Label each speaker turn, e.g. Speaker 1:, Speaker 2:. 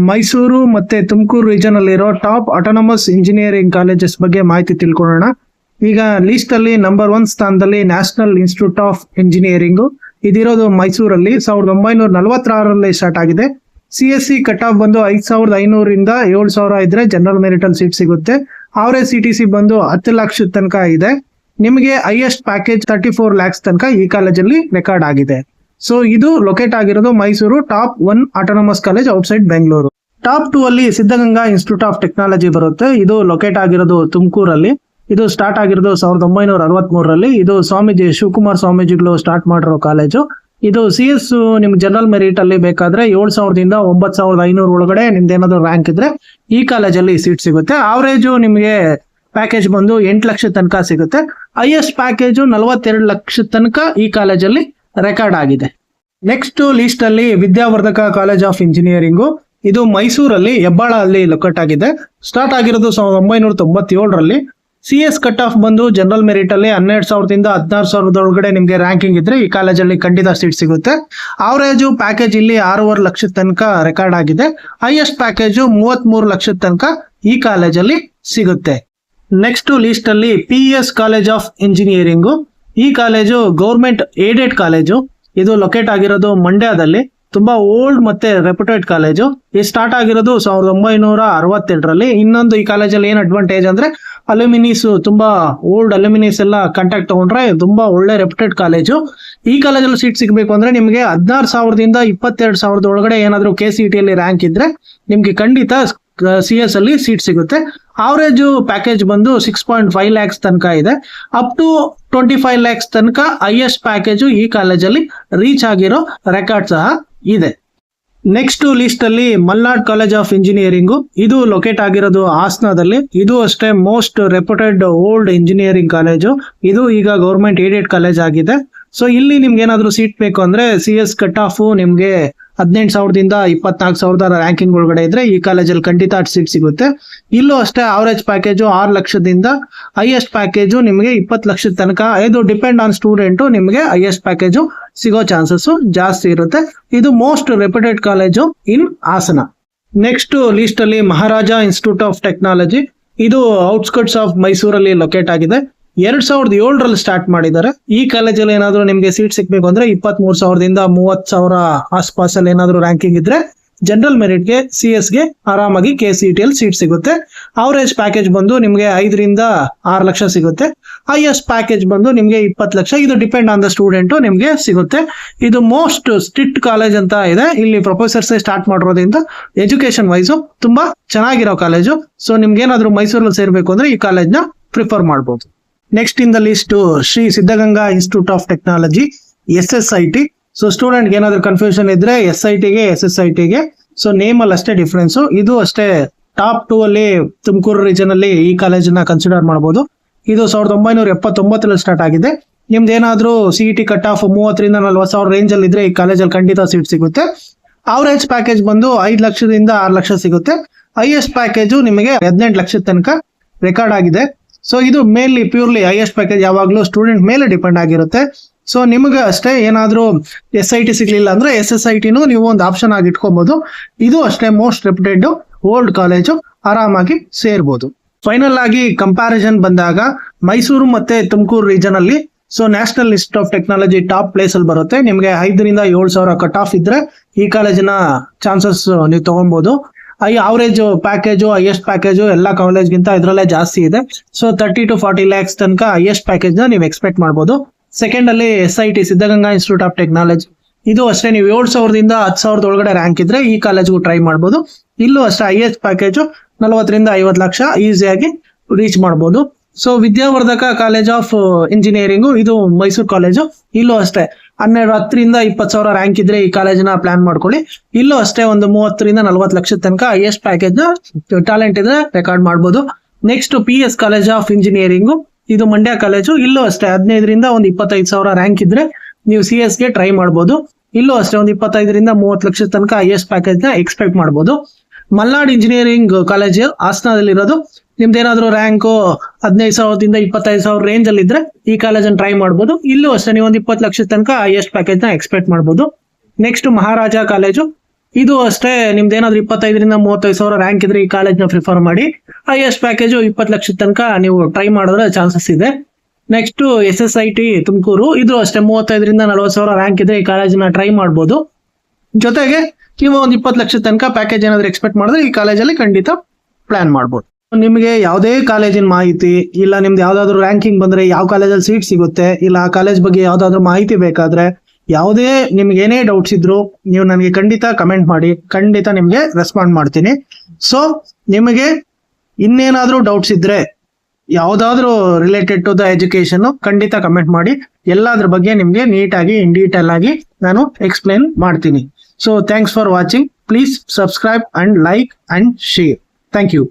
Speaker 1: ಮೈಸೂರು ಮತ್ತೆ ತುಮಕೂರು ರೀಜನ್ ಅಲ್ಲಿ ಇರೋ ಟಾಪ್ ಆಟೋನಮಸ್ ಇಂಜಿನಿಯರಿಂಗ್ ಕಾಲೇಜಸ್ ಬಗ್ಗೆ ಮಾಹಿತಿ ತಿಳ್ಕೊಳ್ಳೋಣ. ಈಗ ಲಿಸ್ಟ್ ಅಲ್ಲಿ ನಂಬರ್ 1 ಸ್ಥಾನದಲ್ಲಿ ನ್ಯಾಷನಲ್ ಇನ್ಸ್ಟಿಟ್ಯೂಟ್ ಆಫ್ ಇಂಜಿನಿಯರಿಂಗ್ ಇದಿರೋದು ಮೈಸೂರಲ್ಲಿ 1946ರಲ್ಲಿ ಸ್ಟಾರ್ಟ್ ಆಗಿದೆ. CSE ಕಟ್ ಆಫ್ ಬಂದು 5500 ಇಂದ 7000 ಇದ್ರೆ ಜನರಲ್ ಮೆರಿಟ್ ಅಲ್ಲಿ ಸೀಟ್ ಸಿಗುತ್ತೆ. ಅವರೇಜ್ CTC ಬಂದು 10 ಲಕ್ಷದ ತನಕ ಇದೆ. ನಿಮಗೆ ಹೈಯೆಸ್ಟ್ ಪ್ಯಾಕೇಜ್ 34 ಲ್ಯಾಕ್ಸ್ ತನಕ ಈ ಕಾಲೇಜಲ್ಲಿ ರೆಕಾರ್ಡ್ ಆಗಿದೆ. ಸೊ ಇದು ಲೊಕೇಟ್ ಆಗಿರೋದು Mysuru top 1 autonomous college outside Bengaluru. Top 2 ಅಲ್ಲಿ ಸಿದ್ಧಗಂಗಾ ಇನ್ಸ್ಟಿಟ್ಯೂಟ್ ಆಫ್ ಟೆಕ್ನಾಲಜಿ ಬರುತ್ತೆ. ಇದು ಲೊಕೇಟ್ ಆಗಿರೋದು ತುಮಕೂರಲ್ಲಿ. ಇದು ಸ್ಟಾರ್ಟ್ ಆಗಿರೋದು 1963ರಲ್ಲಿ. ಇದು ಸ್ವಾಮೀಜಿ ಶಿವಕುಮಾರ್ ಸ್ವಾಮೀಜಿಗಳು ಸ್ಟಾರ್ಟ್ ಮಾಡಿರೋ ಕಾಲೇಜು. ಇದು CS ನಿಮ್ಗೆ ಜನರಲ್ ಮೆರಿಟ್ ಅಲ್ಲಿ ಬೇಕಾದ್ರೆ 7000 ಇಂದ 9500 ಒಳಗಡೆ ನಿಮ್ದು ಏನಾದ್ರು ರ್ಯಾಂಕ್ ಇದ್ರೆ ಈ ಕಾಲೇಜಲ್ಲಿ ಸೀಟ್ ಸಿಗುತ್ತೆ. ಅವರೇಜು ನಿಮಗೆ ಪ್ಯಾಕೇಜ್ ಬಂದು 8 ಲಕ್ಷದ ತನಕ ಸಿಗುತ್ತೆ. ಹೈಯೆಸ್ಟ್ ಪ್ಯಾಕೇಜು 42 ಲಕ್ಷದ ತನಕ ಈ ಕಾಲೇಜಲ್ಲಿ ರೆಕಾರ್ಡ್ ಆಗಿದೆ. ನೆಕ್ಸ್ಟ್ ಲಿಸ್ಟ್ ಅಲ್ಲಿ ವಿದ್ಯಾವರ್ಧಕ ಕಾಲೇಜ್ ಆಫ್ ಇಂಜಿನಿಯರಿಂಗು. ಇದು ಮೈಸೂರಲ್ಲಿ ಹೆಬ್ಬಾಳ ಅಲ್ಲಿ ಲೊಕೇಟ್ ಆಗಿದೆ. ಸ್ಟಾರ್ಟ್ ಆಗಿರೋದು 1997ರಲ್ಲಿ. CS ಕಟ್ ಆಫ್ ಬಂದು ಜನರಲ್ ಮೆರಿಟ್ ಅಲ್ಲಿ 12,000 ಇಂದ 16,000 ಒಳಗಡೆ ನಿಮ್ಗೆ ರ್ಯಾಂಕಿಂಗ್ ಇದ್ರೆ ಈ ಕಾಲೇಜಲ್ಲಿ ಖಂಡಿತ ಸೀಟ್ ಸಿಗುತ್ತೆ. ಅವರೇಜು ಪ್ಯಾಕೇಜ್ ಇಲ್ಲಿ 6.5 ಲಕ್ಷದ ತನಕ ರೆಕಾರ್ಡ್ ಆಗಿದೆ. ಹೈಯೆಸ್ಟ್ ಪ್ಯಾಕೇಜು 33 ಲಕ್ಷದ ತನಕ ಈ ಕಾಲೇಜಲ್ಲಿ ಸಿಗುತ್ತೆ. ನೆಕ್ಸ್ಟ್ ಲಿಸ್ಟ್ ಅಲ್ಲಿ PES ಕಾಲೇಜ್ ಆಫ್ ಇಂಜಿನಿಯರಿಂಗು. ಈ ಕಾಲೇಜು ಗೌರ್ಮೆಂಟ್ ಏಡೆಡ್ ಕಾಲೇಜು. ಇದು ಲೊಕೇಟ್ ಆಗಿರೋದು ಮಂಡ್ಯದಲ್ಲಿ. ತುಂಬಾ ಓಲ್ಡ್ ಮತ್ತೆ ರೆಪ್ಯೂಟೆಡ್ ಕಾಲೇಜು. ಇದು ಸ್ಟಾರ್ಟ್ ಆಗಿರೋದು 1968ರಲ್ಲಿ. ಇನ್ನೊಂದು ಈ ಕಾಲೇಜಲ್ಲಿ ಏನ್ ಅಡ್ವಾಂಟೇಜ್ ಅಂದ್ರೆ ಅಲ್ಯೂಮಿನೀಸ್ ತುಂಬಾ ಓಲ್ಡ್ ಅಲ್ಯೂಮಿನೀಸ್ ಎಲ್ಲ ಕಾಂಟ್ಯಾಕ್ಟ್ ತಗೊಂಡ್ರೆ ತುಂಬಾ ಒಳ್ಳೆ ರೆಪ್ಯೂಟೆಡ್ ಕಾಲೇಜು. ಈ ಕಾಲೇಜಲ್ಲಿ ಸೀಟ್ ಸಿಗಬೇಕು ಅಂದ್ರೆ ನಿಮಗೆ 16,000 ಇಂದ 22,000 ಒಳಗಡೆ ಏನಾದ್ರು KCET ಅಲ್ಲಿ ರ್ಯಾಂಕ್ ಇದ್ರೆ ನಿಮ್ಗೆ ಖಂಡಿತ CS ಅಲ್ಲಿ ಸೀಟ್ ಸಿಗುತ್ತೆ. ಅವರೇಜ್ ಪ್ಯಾಕೇಜ್ ಬಂದು 6.5 ಲ್ಯಾಕ್ಸ್ ತನಕ ಇದೆ. ಅಪ್ ಟು 25 ಲ್ಯಾಕ್ಸ್ ತನಕ ಹೈಯೆಸ್ಟ್ ಪ್ಯಾಕೇಜು ಈ ಕಾಲೇಜಲ್ಲಿ ರೀಚ್ ಆಗಿರೋ ರೆಕಾರ್ಡ್ ಸಹ ಇದೆ. ನೆಕ್ಸ್ಟ್ ಲಿಸ್ಟ್ ಅಲ್ಲಿ ಮಲ್ನಾಡ್ ಕಾಲೇಜ್ ಆಫ್ ಇಂಜಿನಿಯರಿಂಗು. ಇದು ಲೊಕೇಟ್ ಆಗಿರೋದು ಹಾಸನದಲ್ಲಿ. ಇದು ಅಷ್ಟೇ most reputed old engineering college. ಇದು ಈಗ ಗೌರ್ಮೆಂಟ್ ಏಡೆಡ್ ಕಾಲೇಜ್ ಆಗಿದೆ. ಸೊ ಇಲ್ಲಿ ನಿಮ್ಗೆ ಏನಾದ್ರು ಸೀಟ್ ಬೇಕು ಅಂದ್ರೆ CS ಕಟ್ ಆಫ್ ನಿಮ್ಗೆ 18,000 ಇಂದ 24,000 ರ್ಯಾಂಕಿಂಗ್ ಒಳಗಡೆ ಇದ್ರೆ ಈ ಕಾಲೇಜಲ್ಲಿ ಖಂಡಿತ ಸೀಟ್ ಸಿಗುತ್ತೆ. ಇಲ್ಲೂ ಅಷ್ಟೇ ಅವರೇಜ್ ಪ್ಯಾಕೇಜು 6 ಲಕ್ಷದಿಂದ ಹೈಯೆಸ್ಟ್ ಪ್ಯಾಕೇಜು ನಿಮಗೆ 20 ಲಕ್ಷದ ತನಕ. ಇದು ಡಿಪೆಂಡ್ ಆನ್ ಸ್ಟೂಡೆಂಟು ನಿಮಗೆ ಹೈಯೆಸ್ಟ್ ಪ್ಯಾಕೇಜು ಸಿಗೋ ಚಾನ್ಸಸ್ ಜಾಸ್ತಿ ಇರುತ್ತೆ. ಇದು ಮೋಸ್ಟ್ ರೆಪ್ಯೂಟೆಡ್ ಕಾಲೇಜು ಇನ್ ಹಾಸನ. ನೆಕ್ಸ್ಟ್ ಲಿಸ್ಟ್ ಅಲ್ಲಿ ಮಹಾರಾಜ ಇನ್ಸ್ಟಿಟ್ಯೂಟ್ ಆಫ್ ಟೆಕ್ನಾಲಜಿ. ಇದು ಔಟ್ಸ್ಕರ್ಟ್ಸ್ ಆಫ್ ಮೈಸೂರಲ್ಲಿ ಲೊಕೇಟ್ ಆಗಿದೆ. 2007ರಲ್ಲಿ ಸ್ಟಾರ್ಟ್ ಮಾಡಿದ್ದಾರೆ. ಈ ಕಾಲೇಜಲ್ಲಿ ಏನಾದ್ರು ನಿಮ್ಗೆ ಸೀಟ್ ಸಿಗ್ಬೇಕು ಅಂದ್ರೆ 23,000 ಇಂದ 30,000 ಆಸ್ಪಾಸಲ್ಲಿ ಏನಾದ್ರು ರ್ಯಾಂಕಿಂಗ್ ಇದ್ರೆ ಜನರಲ್ ಮೆರಿಟ್ಗೆ CSಗೆ ಆರಾಮಾಗಿ KCET ಅಲ್ಲಿ ಸೀಟ್ ಸಿಗುತ್ತೆ. ಅವರೇಜ್ ಪ್ಯಾಕೇಜ್ ಬಂದು ನಿಮ್ಗೆ 5 ರಿಂದ 6 ಲಕ್ಷ ಸಿಗುತ್ತೆ. ಹೈಯೆಸ್ಟ್ ಪ್ಯಾಕೇಜ್ ಬಂದು ನಿಮ್ಗೆ 20 ಲಕ್ಷ. ಇದು ಡಿಪೆಂಡ್ ಆನ್ ದ ಸ್ಟೂಡೆಂಟ್ ನಿಮ್ಗೆ ಸಿಗುತ್ತೆ. ಇದು ಮೋಸ್ಟ್ ಸ್ಟ್ರಿಕ್ಟ್ ಕಾಲೇಜ್ ಅಂತ ಇದೆ. ಇಲ್ಲಿ ಪ್ರೊಫೆಸರ್ಸ್ ಸ್ಟಾರ್ಟ್ ಮಾಡಿರೋದ್ರಿಂದ ಎಜುಕೇಶನ್ ವೈಸು ತುಂಬಾ ಚೆನ್ನಾಗಿರೋ ಕಾಲೇಜು. ಸೊ ನಿಮ್ಗೆ ಏನಾದ್ರು ಮೈಸೂರಲ್ಲಿ ಸೇರ್ಬೇಕು ಅಂದ್ರೆ ಈ ಕಾಲೇಜ್ನ ಪ್ರಿಫರ್ ಮಾಡ್ಬೋದು. Next in the list Shri Siddaganga institute of technology SSIT. So student ಏನಾದ್ರು ಕನ್ಫ್ಯೂಷನ್ ಇದ್ರೆ SITಗೆ SSITಗೆ ಸೊ ನೇಮ್ ಅಲ್ಲಿ ಅಷ್ಟೇ ಡಿಫ್ರೆನ್ಸ್. ಇದು ಅಷ್ಟೇ ಟಾಪ್ 2 ಅಲ್ಲಿ ತುಮಕೂರು ರೀಜನ್ ಅಲ್ಲಿ ಈ ಕಾಲೇಜನ್ನ ಕನ್ಸಿಡರ್ ಮಾಡಬಹುದು. ಇದು 1979ರಲ್ಲಿ ಸ್ಟಾರ್ಟ್ ಆಗಿದೆ. ನಿಮ್ದು ಏನಾದ್ರು CET ಕಟ್ ಆಫ್ 30 ರಿಂದ 40,000 ರೇಂಜ್ ಅಲ್ಲಿ ಇದ್ರೆ ಈ ಕಾಲೇಜಲ್ಲಿ ಖಂಡಿತ ಸೀಟ್ ಸಿಗುತ್ತೆ. ಅವರೇಜ್ ಪ್ಯಾಕೇಜ್ ಬಂದು 5 ಲಕ್ಷದಿಂದ 6 ಲಕ್ಷ ಸಿಗುತ್ತೆ. ಹೈಯೆಸ್ಟ್ ಪ್ಯಾಕೇಜು ನಿಮಗೆ 18 ಲಕ್ಷದ ತನಕ ರೆಕಾರ್ಡ್ ಆಗಿದೆ. ಸೊ ಇದು ಮೇನ್ಲಿ ಪ್ಯೂರ್ಲಿ ಹೈಯೆಸ್ಟ್ ಪ್ಯಾಕೇಜ್ ಯಾವಾಗಲೂ ಸ್ಟೂಡೆಂಟ್ ಮೇಲೆ ಡಿಪೆಂಡ್ ಆಗಿರುತ್ತೆ. ಸೊ ನಿಮಗೆ ಅಷ್ಟೇ ಏನಾದರೂ SIT ಸಿಗ್ಲಿಲ್ಲ ಅಂದ್ರೆ SSITನೂ ನೀವು ಒಂದು ಆಪ್ಷನ್ ಆಗಿ ಇಟ್ಕೊಬಹುದು. ಇದು ಅಷ್ಟೇ ಮೋಸ್ಟ್ ರೆಪ್ಯೂಟೆಡ್ ಓಲ್ಡ್ ಕಾಲೇಜು, ಆರಾಮಾಗಿ ಸೇರ್ಬೋದು. ಫೈನಲ್ ಆಗಿ ಕಂಪ್ಯಾರಿಸನ್ ಬಂದಾಗ ಮೈಸೂರು ಮತ್ತೆ ತುಮಕೂರು ರೀಜನ್ ಅಲ್ಲಿ so national institute of technology top place ಅಲ್ಲಿ ಬರುತ್ತೆ. ನಿಮಗೆ 5 ರಿಂದ 7,000 ಕಟ್ ಆಫ್ ಇದ್ರೆ ಈ ಕಾಲೇಜಿನ ಚಾನ್ಸಸ್ ನೀವು ತಗೊಬಹುದು. ಅವರೇಜ್ ಪ್ಯಾಕೇಜು ಹೈಯೆಸ್ಟ್ ಪ್ಯಾಕೇಜು ಎಲ್ಲ ಕಾಲೇಜ್ಗಿಂತ ಇದರಲ್ಲೇ ಜಾಸ್ತಿ ಇದೆ. ಸೊ 30 to 40 ಲ್ಯಾಕ್ಸ್ ತನಕ ಹೈಯೆಸ್ಟ್ ಪ್ಯಾಕೇಜ್ ನ ನೀವು ಎಕ್ಸ್ಪೆಕ್ಟ್ ಮಾಡ್ಬೋದು. ಸೆಕೆಂಡ್ ಅಲ್ಲಿ SIT Siddaganga institute of technology. ಇದು ಅಷ್ಟೇ ನೀವು 7,000 ಇಂದ 10,000 ಒಳಗಡೆ ರ್ಯಾಂಕ್ ಇದ್ರೆ ಈ ಕಾಲೇಜ್ಗೂ ಟ್ರೈ ಮಾಡ್ಬೋದು. ಇಲ್ಲೂ ಅಷ್ಟೇ ಹೈಯೆಸ್ಟ್ ಪ್ಯಾಕೇಜು 40 ರಿಂದ 50 ಲಕ್ಷ ಈಸಿಯಾಗಿ ರೀಚ್ ಮಾಡ್ಬೋದು. So Vidyavardhaka college of engineering ಇದು ಮೈಸೂರು ಕಾಲೇಜು. ಇಲ್ಲೂ ಅಷ್ಟೇ 10 ರಿಂದ 20,000 ರ್ಯಾಂಕ್ ಇದ್ರೆ ಈ ಕಾಲೇಜನ್ನ ಪ್ಲಾನ್ ಮಾಡ್ಕೊಳ್ಳಿ. ಇಲ್ಲೂ ಅಷ್ಟೇ ಒಂದು 30 ರಿಂದ 40 ಲಕ್ಷದ ತನಕ ಹೈಯೆಸ್ಟ್ ಪ್ಯಾಕೇಜ್ ನ ಟ್ಯಾಲೆಂಟ್ ಇದ್ರೆ ರೆಕಾರ್ಡ್ ಮಾಡ್ಬೋದು. Next PS college of engineering. ಇದು ಮಂಡ್ಯ ಕಾಲೇಜು. ಇಲ್ಲೂ ಅಷ್ಟೇ 15 ರಿಂದ 25,000 ರ್ಯಾಂಕ್ ಇದ್ರೆ ನೀವು CSಗೆ ಟ್ರೈ ಮಾಡ್ಬೋದು. ಇಲ್ಲೂ ಅಷ್ಟೇ ಒಂದು 25 ರಿಂದ 30 ಲಕ್ಷದ ತನಕ ಹೈಯೆಸ್ಟ್ ಪ್ಯಾಕೇಜ್ ನ ಎಕ್ಸ್ಪೆಕ್ಟ್ ಮಾಡ್ಬೋದು. ಮಲ್ನಾಡ್ ಇಂಜಿನಿಯರಿಂಗ್ ಕಾಲೇಜ್ ಹಾಸನದಲ್ಲಿರೋದು. ನಿಮ್ದೇನಾದ್ರೂ ರ್ಯಾಂಕು 15,000 ಇಂದ 25,000 ರೇಂಜ್ ಅಲ್ಲಿ ಇದ್ರೆ ಈ ಕಾಲೇಜನ್ನು ಟ್ರೈ ಮಾಡ್ಬೋದು. ಇಲ್ಲೂ ಅಷ್ಟೇ ನೀವು ಒಂದು 20 ಲಕ್ಷದ ತನಕ ಹೈಯೆಸ್ಟ್ ಪ್ಯಾಕೇಜ್ ನ ಎಕ್ಸ್ಪೆಕ್ಟ್ ಮಾಡ್ಬೋದು. ನೆಕ್ಸ್ಟ್ ಮಹಾರಾಜ ಕಾಲೇಜು. ಇದು ಅಷ್ಟೇ, ನಿಮ್ದು ಏನಾದ್ರು 25,000-35,000 ರ್ಯಾಂಕ್ ಇದ್ರೆ ಈ ಕಾಲೇಜ್ನ ಪ್ರಿಫರ್ ಮಾಡಿ. ಹೈಯೆಸ್ಟ್ ಪ್ಯಾಕೇಜು 20 ಲಕ್ಷದ ತನಕ ನೀವು ಟ್ರೈ ಮಾಡಿದ್ರೆ ಚಾನ್ಸಸ್ ಇದೆ. ನೆಕ್ಸ್ಟ್ SSIT ತುಮಕೂರು, ಇದು ಅಷ್ಟೇ 35,000-40,000 ರ್ಯಾಂಕ್ ಇದ್ರೆ ಈ ಕಾಲೇಜ್ನ ಟ್ರೈ ಮಾಡ್ಬೋದು. ಜೊತೆಗೆ ನೀವು ಒಂದು 20 ಲಕ್ಷದ ತನಕ ಪ್ಯಾಕೇಜ್ ಏನಾದ್ರು ಎಕ್ಸ್ಪೆಕ್ಟ್ ಮಾಡಿದ್ರೆ ಈ ಕಾಲೇಜಲ್ಲಿ ಖಂಡಿತ ಪ್ಲಾನ್ ಮಾಡ್ಬೋದು. ನಿಮಗೆ ಯಾವುದೇ ಕಾಲೇಜಿನ ಮಾಹಿತಿ ಇಲ್ಲ, ನಿಮ್ದು ಯಾವ್ದಾದ್ರು ರ್ಯಾಂಕಿಂಗ್ ಬಂದ್ರೆ ಯಾವ ಕಾಲೇಜಲ್ಲಿ ಸೀಟ್ ಸಿಗುತ್ತೆ, ಇಲ್ಲ ಆ ಕಾಲೇಜ್ ಬಗ್ಗೆ ಯಾವ್ದಾದ್ರು ಮಾಹಿತಿ ಬೇಕಾದ್ರೆ, ಯಾವುದೇ ನಿಮ್ಗೆ ಏನೇ ಡೌಟ್ಸ್ ಇದ್ರು ನೀವು ನನಗೆ ಖಂಡಿತ ಕಮೆಂಟ್ ಮಾಡಿ, ಖಂಡಿತ ನಿಮ್ಗೆ ರೆಸ್ಪಾಂಡ್ ಮಾಡ್ತೀನಿ. ಸೊ ನಿಮಗೆ ಇನ್ನೇನಾದ್ರೂ ಡೌಟ್ಸ್ ಇದ್ರೆ ಯಾವ್ದಾದ್ರು ರಿಲೇಟೆಡ್ ಟು ದ ಎಜುಕೇಶನ್ ಖಂಡಿತ ಕಮೆಂಟ್ ಮಾಡಿ. ಎಲ್ಲಾದ್ರ ಬಗ್ಗೆ ನಿಮ್ಗೆ ನೀಟಾಗಿ ಇನ್ ಡೀಟೇಲ್ ಆಗಿ ನಾನು ಎಕ್ಸ್ಪ್ಲೇನ್ ಮಾಡ್ತೀನಿ. So thanks for watching. Please subscribe and like and share. Thank you.